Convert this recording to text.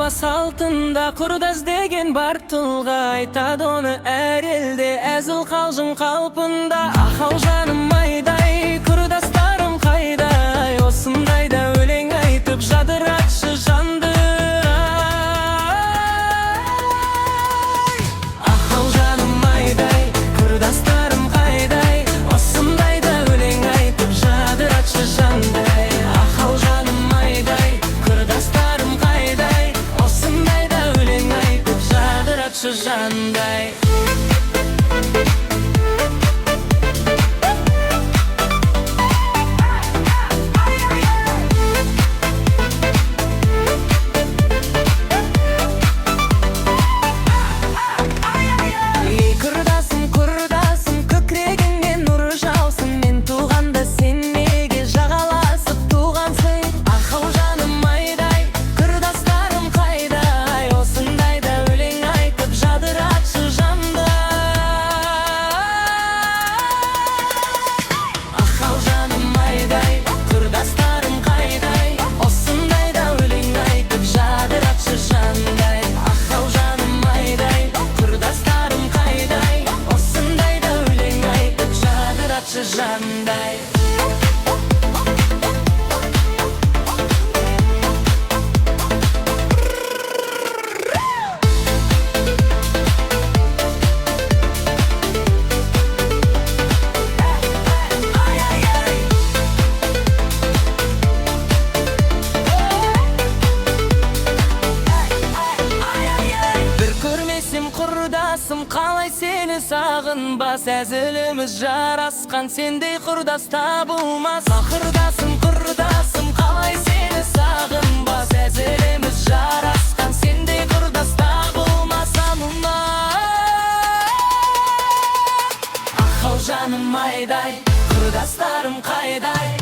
болмас алтында, құрдас деген бар тұлға, айтады оны әр елде, әзіл қалжың қалпында. Ахау жаным майдай, құрдастарым қайдай, осындайда өлең айтып жадыратшы жанды. Ахау жаным майдай, құрдастарым қайдай, осындайда өлең айтып жадыратшы жанды. Ахау жаным майдай, құрдастарым қайдай, осындайда өлең айтып жадыратшы жандай. Жандай. Құрдасым, қалай сені сағынбас, әзіліміз жарасқан, сендей құрдас табылмас. Құрдасым, құрдасым, қалай сені сағынбас, әзіліміз жарасқан, сендей құрдас табылмас. Ахау жаным майдай, құрдастарым қайдай,